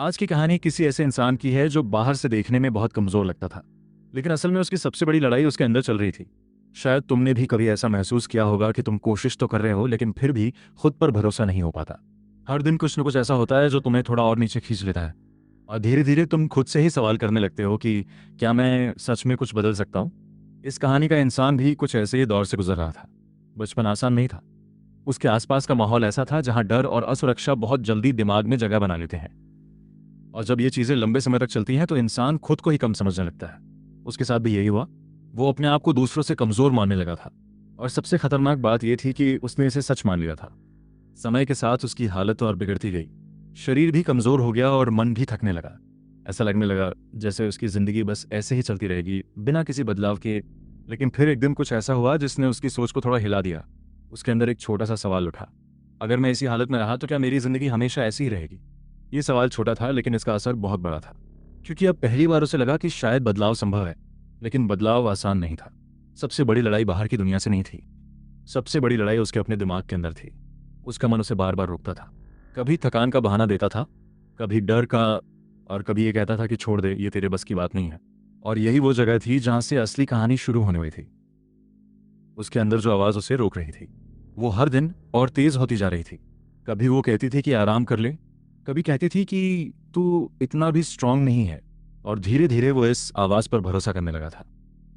आज की कहानी किसी ऐसे इंसान की है जो बाहर से देखने में बहुत कमजोर लगता था, लेकिन असल में उसकी सबसे बड़ी लड़ाई उसके अंदर चल रही थी। शायद तुमने भी कभी ऐसा महसूस किया होगा कि तुम कोशिश तो कर रहे हो लेकिन फिर भी खुद पर भरोसा नहीं हो पाता। हर दिन कुछ न कुछ ऐसा होता है जो तुम्हें थोड़ा और नीचे खींच लेता है, और धीरे धीरे तुम खुद से ही सवाल करने लगते हो कि क्या मैं सच में कुछ बदल सकता हूँ। इस कहानी का इंसान भी कुछ ऐसे ही दौर से गुजर रहा था। बचपन आसान नहीं था। उसके आसपास का माहौल ऐसा था जहां डर और असुरक्षा बहुत जल्दी दिमाग में जगह बना लेते हैं, और जब ये चीजें लंबे समय तक चलती हैं तो इंसान खुद को ही कम समझने लगता है। उसके साथ भी यही हुआ। वो अपने आप को दूसरों से कमजोर मानने लगा था, और सबसे खतरनाक बात यह थी कि उसने इसे सच मान लिया था। समय के साथ उसकी हालत और बिगड़ती गई। शरीर भी कमजोर हो गया और मन भी थकने लगा। ऐसा लगने लगा जैसे उसकी जिंदगी बस ऐसे ही चलती रहेगी बिना किसी बदलाव के। लेकिन फिर एक दिन कुछ ऐसा हुआ जिसने उसकी सोच को थोड़ा हिला दिया। उसके अंदर एक छोटा सा सवाल उठा, अगर मैं इसी हालत में रहा तो क्या मेरी जिंदगी हमेशा ऐसी ही रहेगी? ये सवाल छोटा था लेकिन इसका असर बहुत बड़ा था, क्योंकि अब पहली बार उसे लगा कि शायद बदलाव संभव है। लेकिन बदलाव आसान नहीं था। सबसे बड़ी लड़ाई बाहर की दुनिया से नहीं थी। सबसे बड़ी लड़ाई उसके अपने दिमाग के अंदर थी। उसका मन उसे बार बार रोकता था। कभी थकान का बहाना देता था, कभी डर का, और कभी ये कहता था कि छोड़ दे, ये तेरे बस की बात नहीं है। और यही वो जगह थी जहां से असली कहानी शुरू होने वाली थी। उसके अंदर जो आवाज उसे रोक रही थी वो हर दिन और तेज होती जा रही थी। कभी वो कहती थी कि आराम कर ले, कभी कहती थी कि तू इतना भी स्ट्रांग नहीं है। और धीरे धीरे वो इस आवाज पर भरोसा करने लगा था।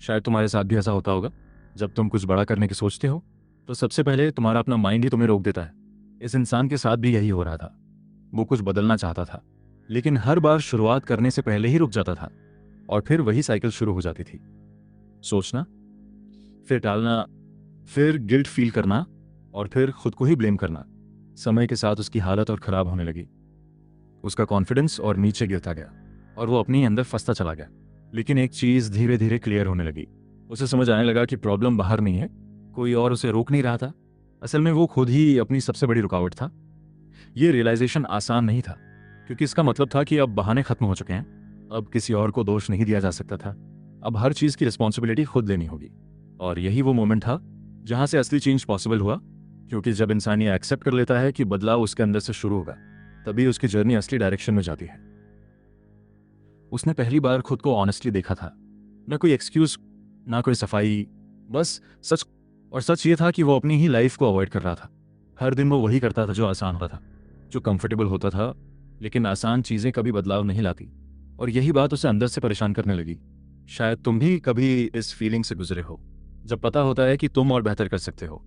शायद तुम्हारे साथ भी ऐसा होता होगा। जब तुम कुछ बड़ा करने की सोचते हो तो सबसे पहले तुम्हारा अपना माइंड ही तुम्हें रोक देता है। इस इंसान के साथ भी यही हो रहा था। वो कुछ बदलना चाहता था, लेकिन हर बार शुरुआत करने से पहले ही रुक जाता था, और फिर वही साइकिल शुरू हो जाती थी। सोचना, फिर टालना, फिर गिल्ट फील करना, और फिर खुद को ही ब्लेम करना। समय के साथ उसकी हालत और खराब होने लगी। उसका कॉन्फिडेंस और नीचे गिरता गया, और वो अपने ही अंदर फंसता चला गया। लेकिन एक चीज धीरे धीरे क्लियर होने लगी। उसे समझ आने लगा कि प्रॉब्लम बाहर नहीं है, कोई और उसे रोक नहीं रहा था। असल में वो खुद ही अपनी सबसे बड़ी रुकावट था। ये रियलाइजेशन आसान नहीं था, क्योंकि इसका मतलब था कि अब बहाने खत्म हो चुके हैं। अब किसी और को दोष नहीं दिया जा सकता था। अब हर चीज की रिस्पॉन्सिबिलिटी खुद लेनी होगी। और यही वो मोमेंट था जहां से असली चेंज पॉसिबल हुआ, क्योंकि जब इंसान ये एक्सेप्ट कर लेता है कि बदलाव उसके अंदर से शुरू होगा, तभी उसकी जर्नी असली डायरेक्शन में जाती है। उसने पहली बार खुद को ऑनेस्टली देखा था। न कोई एक्सक्यूज, ना कोई सफाई, बस सच। और सच ये था कि वो अपनी ही लाइफ को अवॉइड कर रहा था। हर दिन वो वही करता था जो आसान होता था, जो कंफर्टेबल होता था। लेकिन आसान चीजें कभी बदलाव नहीं लाती, और यही बात उसे अंदर से परेशान करने लगी। शायद तुम भी कभी इस फीलिंग से गुजरे हो, जब पता होता है कि तुम और बेहतर कर सकते हो,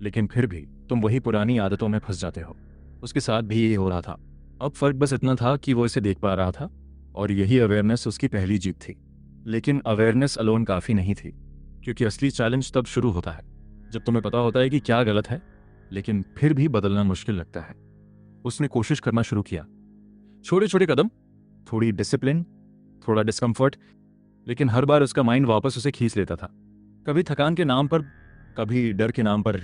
लेकिन फिर भी तुम वही पुरानी आदतों में फंस जाते हो। उसके साथ भी ये हो रहा था। अब फर्क बस इतना था कि वो इसे देख पा रहा था, और यही अवेयरनेस उसकी पहली जीत थी। लेकिन अवेयरनेस अलोन काफ़ी नहीं थी, क्योंकि असली चैलेंज तब शुरू होता है जब तुम्हें पता होता है कि क्या गलत है, लेकिन फिर भी बदलना मुश्किल लगता है। उसने कोशिश करना शुरू किया। छोटे छोटे कदम, थोड़ी डिसिप्लिन, थोड़ा डिस्कम्फर्ट। लेकिन हर बार उसका माइंड वापस उसे खींच लेता था। कभी थकान के नाम पर, कभी डर के नाम पर,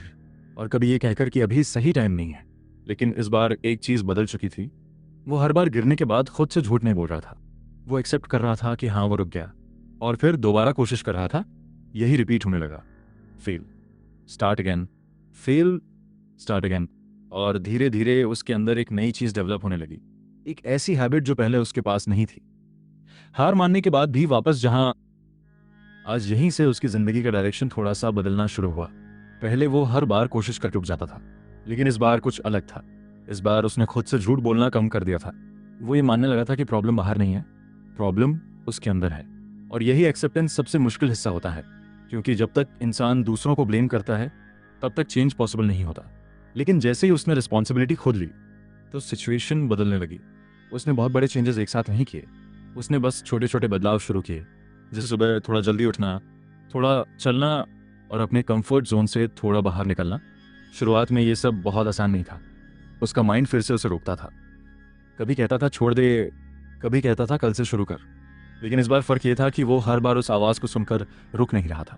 और कभी ये कहकर कि अभी सही टाइम नहीं है। लेकिन इस बार एक चीज़ बदल चुकी थी। वो हर बार गिरने के बाद खुद से झूठ नहीं बोल रहा था। वो एक्सेप्ट कर रहा था कि हाँ वो रुक गया, और फिर दोबारा कोशिश कर रहा था। यही रिपीट होने लगा। Fail, start again, fail, start again. और धीरे धीरे उसके अंदर एक नई चीज़ डेवलप होने लगी। एक ऐसी हैबिट जो पहले उसके पास नहीं थी। हार मानने के बाद भी वापस जहां, आज यहीं से उसकी जिंदगी का डायरेक्शन थोड़ा सा बदलना शुरू हुआ। पहले वो हर बार कोशिश करके रुक जाता था, लेकिन इस बार कुछ अलग था। इस बार उसने खुद से झूठ बोलना कम कर दिया था। वो ये मानने लगा था कि प्रॉब्लम बाहर नहीं है, प्रॉब्लम उसके अंदर है। और यही एक्सेप्टेंस सबसे मुश्किल हिस्सा होता है, क्योंकि जब तक इंसान दूसरों को ब्लेम करता है तब तक चेंज पॉसिबल नहीं होता। लेकिन जैसे ही उसने रिस्पॉन्सिबिलिटी खुद ली तो सिचुएशन बदलने लगी। उसने बहुत बड़े चेंजेस एक साथ नहीं किए। उसने बस छोटे छोटे बदलाव शुरू किए, जैसे सुबह थोड़ा जल्दी उठना, थोड़ा चलना, और अपने कंफर्ट जोन से थोड़ा बाहर निकलना। शुरुआत में ये सब बहुत आसान नहीं था। उसका माइंड फिर से उसे रोकता था। कभी कहता था छोड़ दे, कभी कहता था कल से शुरू कर। लेकिन इस बार फर्क ये था कि वो हर बार उस आवाज़ को सुनकर रुक नहीं रहा था।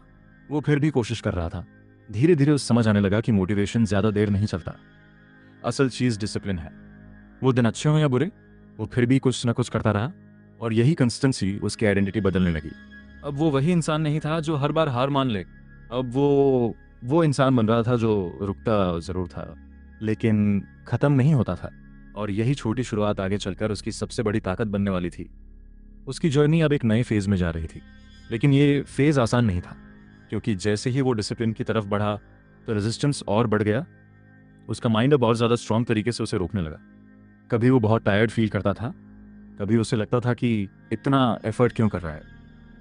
वो फिर भी कोशिश कर रहा था। धीरे धीरे उसे समझ आने लगा कि मोटिवेशन ज़्यादा देर नहीं चलता। असल चीज़ डिसिप्लिन है। वो दिन अच्छे हों या बुरे, वो फिर भी कुछ न कुछ करता रहा, और यही कंसिस्टेंसी उसकी आइडेंटिटी बदलने लगी। अब वो वही इंसान नहीं था जो हर बार हार मान ले। अब वो इंसान बन रहा था जो रुकता ज़रूर था, लेकिन ख़त्म नहीं होता था। और यही छोटी शुरुआत आगे चलकर उसकी सबसे बड़ी ताकत बनने वाली थी। उसकी जर्नी अब एक नए फेज में जा रही थी, लेकिन ये फेज आसान नहीं था, क्योंकि जैसे ही वो डिसिप्लिन की तरफ बढ़ा तो रेजिस्टेंस और बढ़ गया। उसका माइंड अब और ज़्यादा स्ट्रांग तरीके से उसे रोकने लगा। कभी वो बहुत टायर्ड फील करता था, कभी उसे लगता था कि इतना एफर्ट क्यों कर रहा है,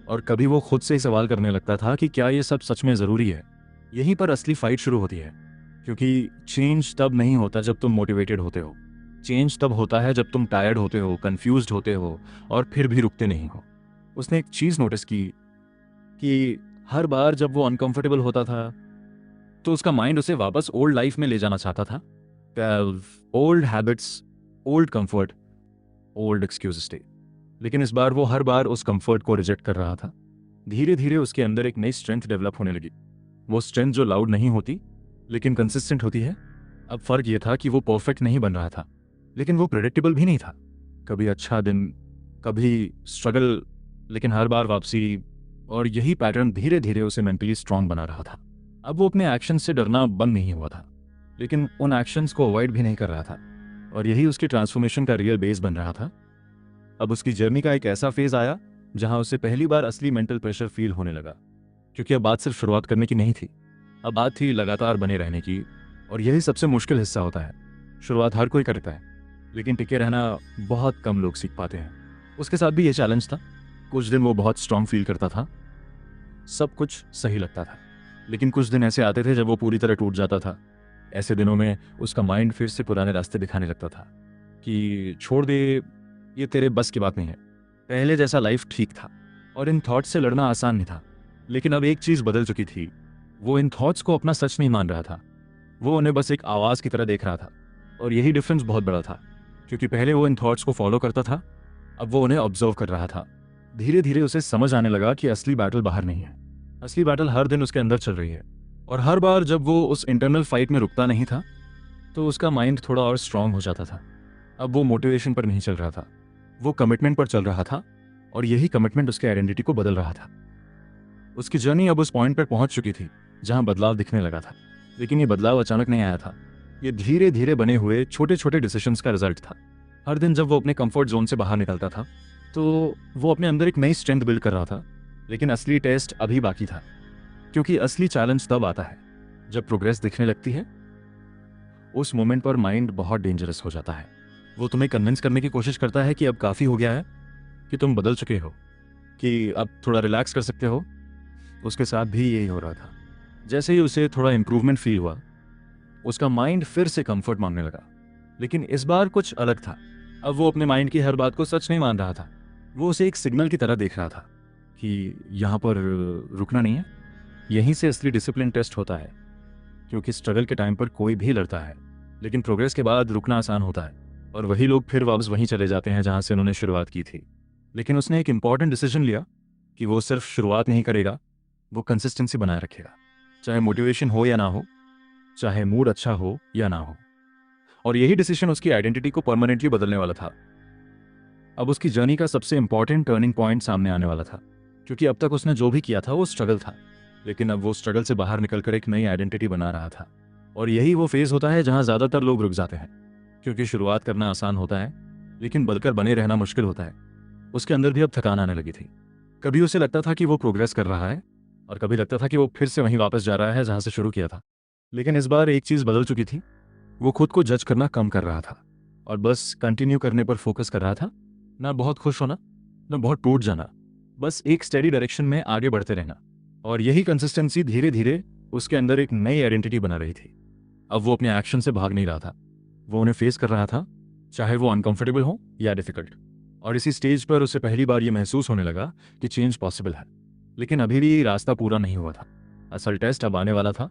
और कभी वो खुद से ही सवाल करने लगता था कि क्या ये सब सच में ज़रूरी है। यहीं पर असली फाइट शुरू होती है, क्योंकि चेंज तब नहीं होता जब तुम मोटिवेटेड होते हो। चेंज तब होता है जब तुम टायर्ड होते हो, कंफ्यूज्ड होते हो, और फिर भी रुकते नहीं हो। उसने एक चीज़ नोटिस की कि हर बार जब वो अनकंफर्टेबल होता था तो उसका माइंड उसे वापस ओल्ड लाइफ में ले जाना चाहता था। Old habits, old comfort, old excuses थे। लेकिन इस बार वो हर बार उस कंफर्ट को रिजेक्ट कर रहा था। धीरे धीरे उसके अंदर एक नई स्ट्रेंथ डेवलप होने लगी। वो स्ट्रेंथ जो लाउड नहीं होती लेकिन कंसिस्टेंट होती है। अब फर्क ये था कि वो परफेक्ट नहीं बन रहा था, लेकिन वो प्रेडिक्टेबल भी नहीं था। कभी अच्छा दिन, कभी स्ट्रगल, लेकिन हर बार वापसी। और यही पैटर्न धीरे धीरे उसे मेंटली स्ट्रांग बना रहा था। अब वो अपने एक्शन से डरना बंद नहीं हुआ था, लेकिन उन एक्शंस को अवॉइड भी नहीं कर रहा था। और यही उसकी ट्रांसफॉर्मेशन का रियल बेस बन रहा था। अब उसकी जर्नी का एक ऐसा फेज आया जहां उसे पहली बार असली मेंटल प्रेशर फील होने लगा, क्योंकि अब बात सिर्फ शुरुआत करने की नहीं थी, अब बात थी लगातार बने रहने की। और यही सबसे मुश्किल हिस्सा होता है। शुरुआत हर कोई करता है, लेकिन टिके रहना बहुत कम लोग सीख पाते हैं। उसके साथ भी ये चैलेंज था। कुछ दिन वो बहुत स्ट्रांग फील करता था, सब कुछ सही लगता था, लेकिन कुछ दिन ऐसे आते थे जब वो पूरी तरह टूट जाता था। ऐसे दिनों में उसका माइंड फिर से पुराने रास्ते दिखाने लगता था कि छोड़ दे, ये तेरे बस की बात नहीं है, पहले जैसा लाइफ ठीक था। और इन थॉट्स से लड़ना आसान नहीं था, लेकिन अब एक चीज़ बदल चुकी थी। वो इन थॉट्स को अपना सच नहीं मान रहा था, वो उन्हें बस एक आवाज़ की तरह देख रहा था। और यही डिफरेंस बहुत बड़ा था, क्योंकि पहले वो इन थॉट्स को फॉलो करता था, अब वो उन्हें ऑब्जर्व कर रहा था। धीरे धीरे उसे समझ आने लगा कि असली बैटल बाहर नहीं है, असली बैटल हर दिन उसके अंदर चल रही है। और हर बार जब वो उस इंटरनल फाइट में रुकता नहीं था तो उसका माइंड थोड़ा और स्ट्रांग हो जाता था। अब वो मोटिवेशन पर नहीं चल रहा था, वो कमिटमेंट पर चल रहा था, और यही कमिटमेंट उसके आइडेंटिटी को बदल रहा था। उसकी जर्नी अब उस पॉइंट पर पहुंच चुकी थी जहां बदलाव दिखने लगा था। लेकिन ये बदलाव अचानक नहीं आया था, ये धीरे धीरे बने हुए छोटे छोटे डिसीजंस का रिजल्ट था। हर दिन जब वो अपने कंफर्ट जोन से बाहर निकलता था तो वो अपने अंदर एक नई स्ट्रेंथ बिल्ड कर रहा था। लेकिन असली टेस्ट अभी बाकी था, क्योंकि असली चैलेंज तब आता है जब प्रोग्रेस दिखने लगती है। उस मोमेंट पर माइंड बहुत डेंजरस हो जाता है। वो तुम्हें कन्विंस करने की कोशिश करता है कि अब काफ़ी हो गया है, कि तुम बदल चुके हो, कि अब थोड़ा रिलैक्स कर सकते हो। उसके साथ भी यही हो रहा था। जैसे ही उसे थोड़ा इम्प्रूवमेंट फील हुआ, उसका माइंड फिर से कंफर्ट मांगने लगा। लेकिन इस बार कुछ अलग था। अब वो अपने माइंड की हर बात को सच नहीं मान रहा था, वो उसे एक सिग्नल की तरह देख रहा था कि यहाँ पर रुकना नहीं है। यहीं से असली डिसिप्लिन टेस्ट होता है, क्योंकि स्ट्रगल के टाइम पर कोई भी लड़ता है, लेकिन प्रोग्रेस के बाद रुकना आसान होता है। और वही लोग फिर वापस वहीं चले जाते हैं जहाँ से उन्होंने शुरुआत की थी। लेकिन उसने एक इंपॉर्टेंट डिसीजन लिया कि वो सिर्फ शुरुआत नहीं करेगा, वो कंसिस्टेंसी बनाए रखेगा, चाहे मोटिवेशन हो या ना हो, चाहे मूड अच्छा हो या ना हो। और यही डिसीजन उसकी आइडेंटिटी को परमानेंटली बदलने वाला था। अब उसकी जर्नी का सबसे इंपॉर्टेंट टर्निंग पॉइंट सामने आने वाला था, क्योंकि अब तक उसने जो भी किया था वो स्ट्रगल था, लेकिन अब वो स्ट्रगल से बाहर निकलकर एक नई आइडेंटिटी बना रहा था। और यही वो फेज होता है जहां ज्यादातर लोग रुक जाते हैं, क्योंकि शुरुआत करना आसान होता है, लेकिन बदलकर बने रहना मुश्किल होता है। उसके अंदर भी अब थकान आने लगी थी। कभी उसे लगता था कि वो प्रोग्रेस कर रहा है, और कभी लगता था कि वो फिर से वहीं वापस जा रहा है जहां से शुरू किया था। लेकिन इस बार एक चीज बदल चुकी थी। वो खुद को जज करना कम कर रहा था, और बस कंटिन्यू करने पर फोकस कर रहा था। ना बहुत खुश होना, ना बहुत टूट जाना, बस एक स्टेडी डायरेक्शन में आगे बढ़ते रहना। और यही कंसिस्टेंसी धीरे धीरे उसके अंदर एक नई आइडेंटिटी बना रही थी। अब वो अपने एक्शन से भाग नहीं रहा था, वो उन्हें फेस कर रहा था, चाहे वो अनकंफर्टेबल हो या डिफिकल्ट। और इसी स्टेज पर उसे पहली बार ये महसूस होने लगा कि चेंज पॉसिबल है। लेकिन अभी भी रास्ता पूरा नहीं हुआ था। असल टेस्ट अब आने वाला था,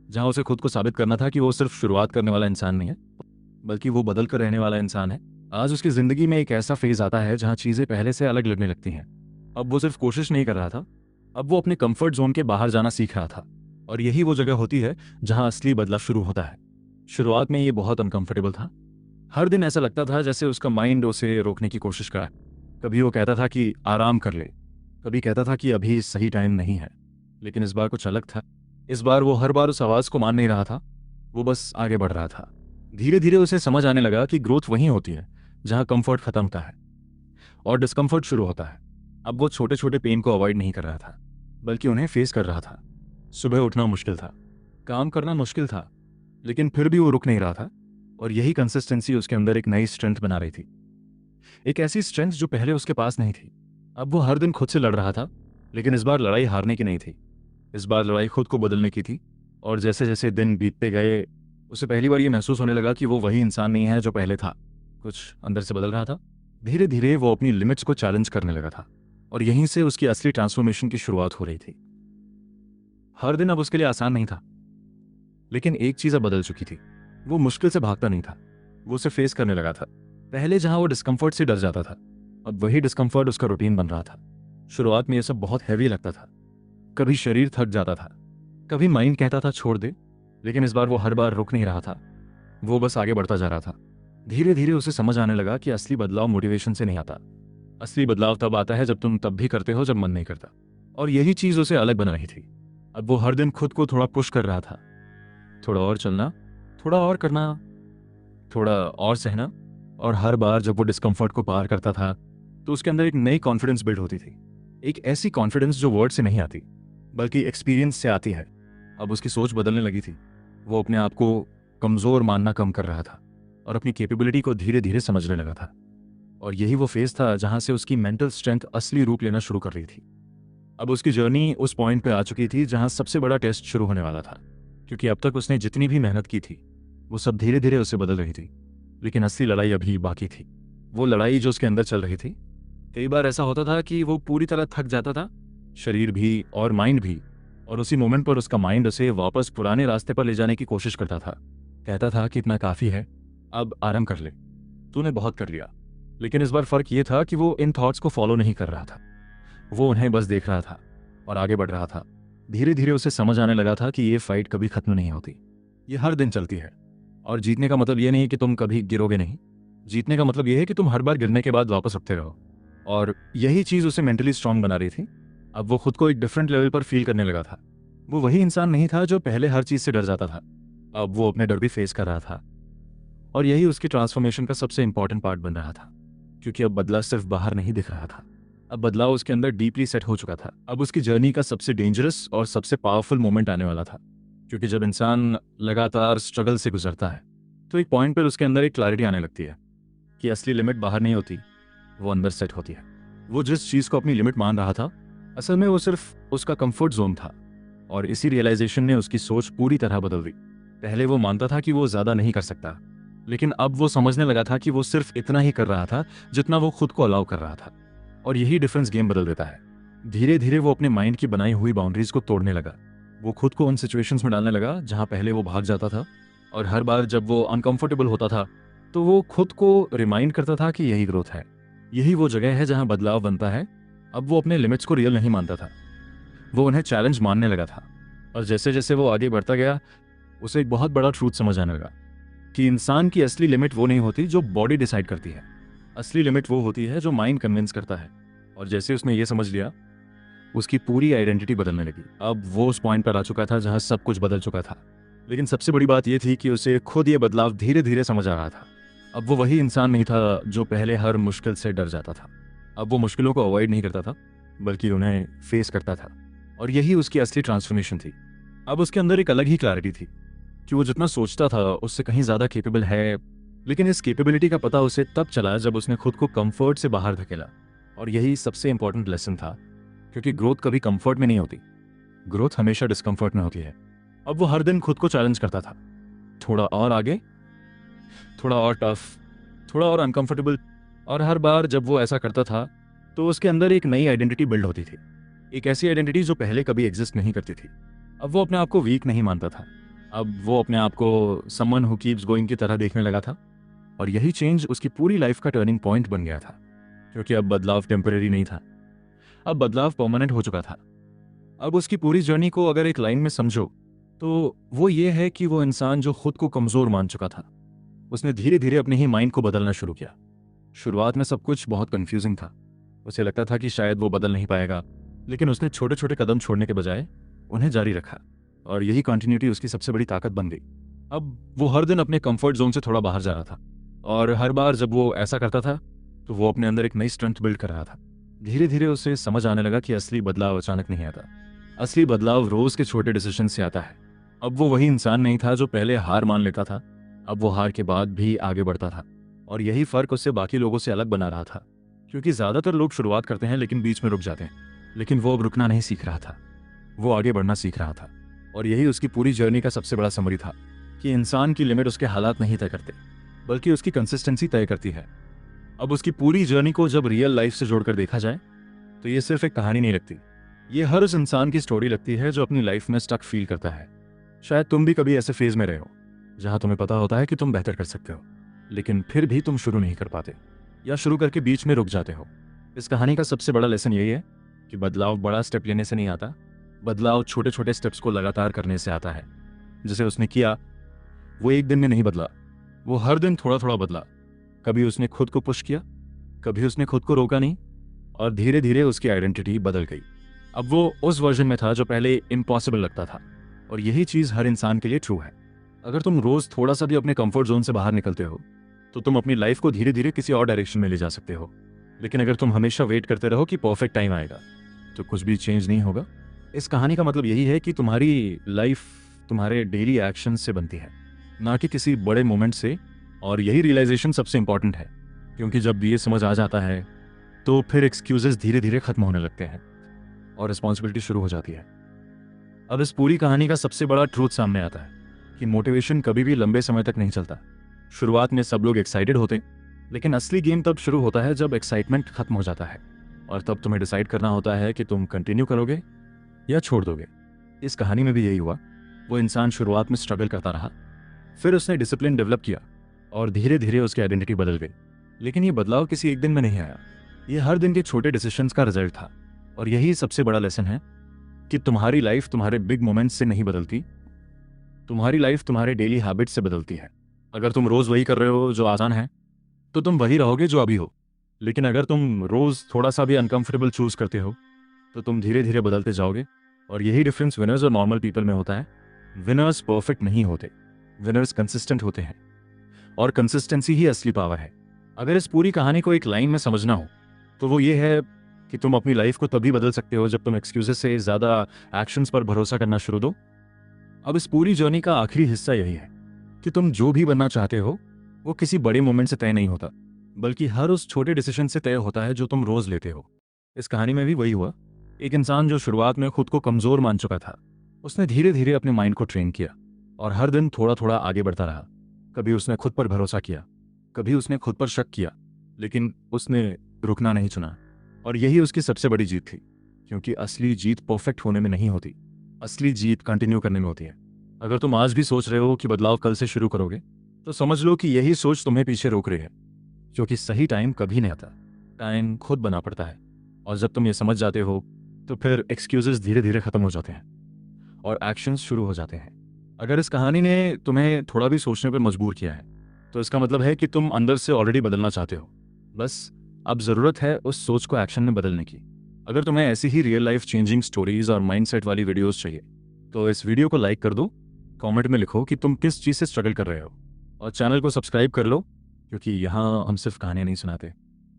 जहां उसे खुद को साबित करना था कि वो सिर्फ शुरुआत करने वाला इंसान नहीं है, बल्कि वो बदल कर रहने वाला इंसान है। आज उसकी जिंदगी में एक ऐसा फेज आता है जहां चीजें पहले से अलग लगने लगती हैं। अब वो सिर्फ कोशिश नहीं कर रहा था, अब वो अपने कंफर्ट जोन के बाहर जाना सीख रहा था। और यही वो जगह होती है जहां असली बदलाव शुरू होता है। शुरुआत में ये बहुत अनकंफर्टेबल था। हर दिन ऐसा लगता था जैसे उसका माइंड उसे रोकने की कोशिश कर रहा है। कभी वो कहता था कि आराम कर ले, कभी कहता था कि अभी सही टाइम नहीं है। लेकिन इस बार कुछ अलग था। इस बार वो हर बार उस आवाज़ को मान नहीं रहा था, वो बस आगे बढ़ रहा था। धीरे धीरे उसे समझ आने लगा कि ग्रोथ वहीं होती है जहां कंफर्ट खत्म होता है और डिस्कम्फर्ट शुरू होता है। अब वो छोटे छोटे पेन को अवॉइड नहीं कर रहा था, बल्कि उन्हें फेस कर रहा था। सुबह उठना मुश्किल था, काम करना मुश्किल था, लेकिन फिर भी वो रुक नहीं रहा था। और यही कंसिस्टेंसी उसके अंदर एक नई स्ट्रेंथ बना रही थी, एक ऐसी स्ट्रेंथ जो पहले उसके पास नहीं थी। अब वो हर दिन खुद से लड़ रहा था, लेकिन इस बार लड़ाई हारने की नहीं थी, इस बार लड़ाई खुद को बदलने की थी। और जैसे जैसे दिन बीतते गए, उसे पहली बार ये महसूस होने लगा कि वो वही इंसान नहीं है जो पहले था। कुछ अंदर से बदल रहा था। धीरे धीरे वो अपनी लिमिट्स को चैलेंज करने लगा था, और यहीं से उसकी असली ट्रांसफॉर्मेशन की शुरुआत हो रही थी। हर दिन अब उसके लिए आसान नहीं था, लेकिन एक चीज अब बदल चुकी थी। वो मुश्किल से भागता नहीं था, वो उसे फेस करने लगा था। पहले जहां वो डिस्कम्फर्ट से डर जाता था, अब वही डिस्कम्फर्ट उसका रूटीन बन रहा था। शुरुआत में यह सब बहुत हैवी लगता था, कभी शरीर थक जाता था, कभी माइंड कहता था छोड़ दे, लेकिन इस बार वो हर बार रुक नहीं रहा था, वो बस आगे बढ़ता जा रहा था। धीरे धीरे उसे समझ आने लगा कि असली बदलाव मोटिवेशन से नहीं आता, असली बदलाव तब आता है जब तुम तब भी करते हो जब मन नहीं करता। और यही चीज उसे अलग बना रही थी। अब वो हर दिन खुद को थोड़ा पुश कर रहा था, थोड़ा और चलना, थोड़ा और करना, थोड़ा और सहना। और हर बार जब वो डिस्कम्फर्ट को पार करता था, तो उसके अंदर एक नई कॉन्फिडेंस बिल्ड होती थी, एक ऐसी कॉन्फिडेंस जो वर्ड से नहीं आती, बल्कि एक्सपीरियंस से आती है। अब उसकी सोच बदलने लगी थी, वो अपने आप को कमजोर मानना कम कर रहा था और अपनी कैपेबिलिटी को धीरे धीरे समझने लगा था। और यही वो फेज था जहां से उसकी मेंटल स्ट्रेंथ असली रूप लेना शुरू कर रही थी। अब उसकी जर्नी उस पॉइंट पे आ चुकी थी जहां सबसे बड़ा टेस्ट शुरू होने वाला था, क्योंकि अब तक उसने जितनी भी मेहनत की थी वो सब धीरे धीरे उसे बदल रही थी, लेकिन असली लड़ाई अभी बाकी थी। वो लड़ाई जो उसके अंदर चल रही थी। कई बार ऐसा होता था कि वो पूरी तरह थक जाता था, शरीर भी और माइंड भी, और उसी मोमेंट पर उसका माइंड उसे वापस पुराने रास्ते पर ले जाने की कोशिश करता था। कहता था कि इतना काफी है, अब आराम कर ले, तूने बहुत कर लिया। लेकिन इस बार फर्क ये था कि वो इन थॉट्स को फॉलो नहीं कर रहा था, वो उन्हें बस देख रहा था और आगे बढ़ रहा था। धीरे धीरे उसे समझ आने लगा था कि ये फाइट कभी खत्म नहीं होती, ये हर दिन चलती है। और जीतने का मतलब ये नहीं कि तुम कभी गिरोगे नहीं, जीतने का मतलब ये है कि तुम हर बार गिरने के बाद वापस उठते रहो। और यही चीज उसे मेंटली स्ट्रांग बना रही थी। अब वो खुद को एक डिफरेंट लेवल पर फील करने लगा था। वो वही इंसान नहीं था जो पहले हर चीज से डर जाता था, अब वो अपने डर भी फेस कर रहा था। और यही उसकी ट्रांसफॉर्मेशन का सबसे इंपॉर्टेंट पार्ट बन रहा था, क्योंकि अब बदलाव सिर्फ बाहर नहीं दिख रहा था, अब बदलाव उसके अंदर डीपली सेट हो चुका था। अब उसकी जर्नी का सबसे डेंजरस और सबसे पावरफुल मोमेंट आने वाला था, क्योंकि जब इंसान लगातार स्ट्रगल से गुजरता है तो एक पॉइंट पर उसके अंदर एक क्लैरिटी आने लगती है कि असली लिमिट बाहर नहीं होती, वो अंदर सेट होती है। वो जिस चीज को अपनी लिमिट मान रहा था, असल में वो सिर्फ उसका कंफर्ट जोन था। और इसी रियलाइजेशन ने उसकी सोच पूरी तरह बदल दी। पहले वो मानता था कि वो ज्यादा नहीं कर सकता, लेकिन अब वो समझने लगा था कि वो सिर्फ इतना ही कर रहा था जितना वो खुद को अलाउ कर रहा था। और यही डिफरेंस गेम बदल देता है। धीरे धीरे वो अपने माइंड की बनाई हुई बाउंड्रीज को तोड़ने लगा। वो खुद को उन सिचुएशंस में डालने लगा जहां पहले वो भाग जाता था, और हर बार जब वो अनकंफर्टेबल होता था तो वो खुद को रिमाइंड करता था कि यही ग्रोथ है, यही वो जगह है जहां बदलाव बनता है। अब वो अपने लिमिट्स को रियल नहीं मानता था, वो उन्हें चैलेंज मानने लगा था। और जैसे जैसे वो आगे बढ़ता गया, उसे एक बहुत बड़ा ट्रूथ समझ आने लगा कि इंसान की असली लिमिट वो नहीं होती जो बॉडी डिसाइड करती है, असली लिमिट वो होती है जो माइंड कन्विंस करता है। और जैसे उसने ये समझ लिया, उसकी पूरी आइडेंटिटी बदलने लगी। अब वो उस पॉइंट पर आ चुका था जहां सब कुछ बदल चुका था। लेकिन सबसे बड़ी बात यह थी कि उसे खुद ये बदलाव धीरे धीरे समझ आ रहा था। अब वो वही इंसान नहीं था जो पहले हर मुश्किल से डर जाता था। अब वो मुश्किलों को अवॉइड नहीं करता था, बल्कि उन्हें फेस करता था। और यही उसकी असली ट्रांसफॉर्मेशन थी। अब उसके अंदर एक अलग ही क्लैरिटी थी कि वो जितना सोचता था उससे कहीं ज्यादा केपेबल है। लेकिन इस केपेबिलिटी का पता उसे तब चला जब उसने खुद को कंफर्ट से बाहर धकेला। और यही सबसे इंपॉर्टेंट लेसन था, क्योंकि ग्रोथ कभी कंफर्ट में नहीं होती, ग्रोथ हमेशा डिस्कम्फर्ट में होती है। अब वो हर दिन खुद को चैलेंज करता था, थोड़ा और आगे, थोड़ा और टफ, थोड़ा और अनकंफर्टेबल। और हर बार जब वो ऐसा करता था तो उसके अंदर एक नई आइडेंटिटी बिल्ड होती थी, एक ऐसी आइडेंटिटी जो पहले कभी एग्जिस्ट नहीं करती थी। अब वो अपने आप को वीक नहीं मानता था, अब वो अपने आप को समवन हु कीप्स गोइंग की तरह देखने लगा था। और यही चेंज उसकी पूरी लाइफ का टर्निंग पॉइंट बन गया था, क्योंकि अब बदलाव टेम्परेरी नहीं था, अब बदलाव परमानेंट हो चुका था। अब उसकी पूरी जर्नी को अगर एक लाइन में समझो तो वो ये है कि वो इंसान जो खुद को कमजोर मान चुका था, उसने धीरे धीरे अपने ही माइंड को बदलना शुरू किया। शुरुआत में सब कुछ बहुत कंफ्यूजिंग था, उसे लगता था कि शायद वो बदल नहीं पाएगा, लेकिन उसने छोटे छोटे कदम छोड़ने के बजाय उन्हें जारी रखा। और यही कंटिन्यूटी उसकी सबसे बड़ी ताकत बन गई। अब वो हर दिन अपने कंफर्ट जोन से थोड़ा बाहर जा रहा था, और हर बार जब वो ऐसा करता था तो वो अपने अंदर एक नई स्ट्रेंथ बिल्ड कर रहा था। धीरे धीरे उसे समझ आने लगा कि असली बदलाव अचानक नहीं आता, असली बदलाव रोज के छोटे डिसीजन से आता है। अब वो वही इंसान नहीं था जो पहले हार मान लेता था, अब वो हार के बाद भी आगे बढ़ता था। और यही फर्क उससे बाकी लोगों से अलग बना रहा था, क्योंकि ज्यादातर लोग शुरुआत करते हैं लेकिन बीच में रुक जाते हैं, लेकिन वो अब रुकना नहीं सीख रहा था, वो आगे बढ़ना सीख रहा था। और यही उसकी पूरी जर्नी का सबसे बड़ा समरी था कि इंसान की लिमिट उसके हालात नहीं तय करते, बल्कि उसकी कंसिस्टेंसी तय करती है। अब उसकी पूरी जर्नी को जब रियल लाइफ से जोड़कर देखा जाए तो ये सिर्फ एक कहानी नहीं लगती, ये हर उस इंसान की स्टोरी लगती है जो अपनी लाइफ में स्टक फील करता है। शायद तुम भी कभी ऐसे फेज में रहे हो जहां तुम्हें पता होता है कि तुम बेहतर कर सकते हो, लेकिन फिर भी तुम शुरू नहीं कर पाते, या शुरू करके बीच में रुक जाते हो। इस कहानी का सबसे बड़ा लेसन यही है कि बदलाव बड़ा स्टेप लेने से नहीं आता, बदलाव छोटे छोटे स्टेप्स को लगातार करने से आता है। जैसे उसने किया, वो एक दिन में नहीं बदला, वो हर दिन थोड़ा थोड़ा बदला। कभी उसने खुद को पुश किया, कभी उसने खुद को रोका नहीं, और धीरे धीरे उसकी आइडेंटिटी बदल गई। अब वो उस वर्जन में था जो पहले इम्पॉसिबल लगता था। और यही चीज़ हर इंसान के लिए ट्रू है। अगर तुम रोज थोड़ा सा भी अपने कंफर्ट जोन से बाहर निकलते हो तो तुम अपनी लाइफ को धीरे धीरे किसी और डायरेक्शन में ले जा सकते हो। लेकिन अगर तुम हमेशा वेट करते रहो कि परफेक्ट टाइम आएगा तो कुछ भी चेंज नहीं होगा। इस कहानी का मतलब यही है कि तुम्हारी लाइफ तुम्हारे डेली एक्शन से बनती है, ना कि किसी बड़े मोमेंट से। और यही रियलाइजेशन सबसे इंपॉर्टेंट है, क्योंकि जब ये समझ आ जाता है तो फिर एक्सक्यूजेस धीरे धीरे खत्म होने लगते हैं और रिस्पॉन्सिबिलिटी शुरू हो जाती है। अब इस पूरी कहानी का सबसे बड़ा ट्रूथ सामने आता है कि मोटिवेशन कभी भी लंबे समय तक नहीं चलता। शुरुआत में सब लोग एक्साइटेड होते, लेकिन असली गेम तब शुरू होता है जब एक्साइटमेंट खत्म हो जाता है, और तब तुम्हें डिसाइड करना होता है कि तुम कंटिन्यू करोगे या छोड़ दोगे। इस कहानी में भी यही हुआ। वो इंसान शुरुआत में स्ट्रगल करता रहा, फिर उसने डिसिप्लिन डेवलप किया और धीरे धीरे उसकी आइडेंटिटी बदल गई। लेकिन ये बदलाव किसी एक दिन में नहीं आया, ये हर दिन के छोटे डिसीजंस का रिजल्ट था। और यही सबसे बड़ा लेसन है कि तुम्हारी लाइफ तुम्हारे बिग मोमेंट्स से नहीं बदलती, तुम्हारी लाइफ तुम्हारे डेली हैबिट्स से बदलती है। अगर तुम रोज वही कर रहे हो जो आसान है तो तुम वही रहोगे जो अभी हो, लेकिन अगर तुम रोज थोड़ा सा भी अनकंफर्टेबल चूज करते हो तो तुम धीरे धीरे बदलते जाओगे। और यही डिफरेंस विनर्स और नॉर्मल पीपल में होता है। विनर्स परफेक्ट नहीं होते, विनर्स कंसिस्टेंट होते हैं, और कंसिस्टेंसी ही असली पावर है। अगर इस पूरी कहानी को एक लाइन में समझना हो तो वो ये है कि तुम अपनी लाइफ को तभी बदल सकते हो जब तुम एक्सक्यूजेस से ज़्यादा एक्शंस पर भरोसा करना शुरू दो। अब इस पूरी जर्नी का आखिरी हिस्सा यही है कि तुम जो भी बनना चाहते हो वो किसी बड़े मोमेंट से तय नहीं होता, बल्कि हर उस छोटे डिसीजन से तय होता है जो तुम रोज लेते हो। इस कहानी में भी वही हुआ। एक इंसान जो शुरुआत में खुद को कमजोर मान चुका था, उसने धीरे धीरे अपने माइंड को ट्रेन किया और हर दिन थोड़ा थोड़ा आगे बढ़ता रहा। कभी उसने खुद पर भरोसा किया, कभी उसने खुद पर शक किया, लेकिन उसने रुकना नहीं चुना। और यही उसकी सबसे बड़ी जीत थी, क्योंकि असली जीत परफेक्ट होने में नहीं होती, असली जीत कंटिन्यू करने में होती है। अगर तुम आज भी सोच रहे हो कि बदलाव कल से शुरू करोगे तो समझ लो कि यही सोच तुम्हें पीछे रोक रही है, क्योंकि सही टाइम कभी नहीं आता, टाइम खुद बना पड़ता है। और जब तुम ये समझ जाते हो तो फिर एक्सक्यूजेस धीरे धीरे खत्म हो जाते हैं और एक्शंस शुरू हो जाते हैं। अगर इस कहानी ने तुम्हें थोड़ा भी सोचने पर मजबूर किया है तो इसका मतलब है कि तुम अंदर से ऑलरेडी बदलना चाहते हो, बस अब ज़रूरत है उस सोच को एक्शन में बदलने की। अगर तुम्हें ऐसी ही रियल लाइफ चेंजिंग स्टोरीज और माइंडसेट वाली वीडियोस चाहिए तो इस वीडियो को लाइक कर दो, कमेंट में लिखो कि तुम किस चीज़ से स्ट्रगल कर रहे हो, और चैनल को सब्सक्राइब कर लो, क्योंकि यहाँ हम सिर्फ कहानियाँ नहीं सुनाते,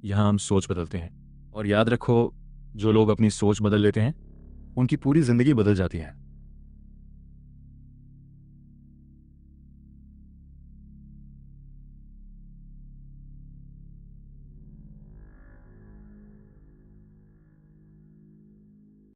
यहाँ हम सोच बदलते हैं। और याद रखो, जो लोग अपनी सोच बदल लेते हैं उनकी पूरी ज़िंदगी बदल जाती है।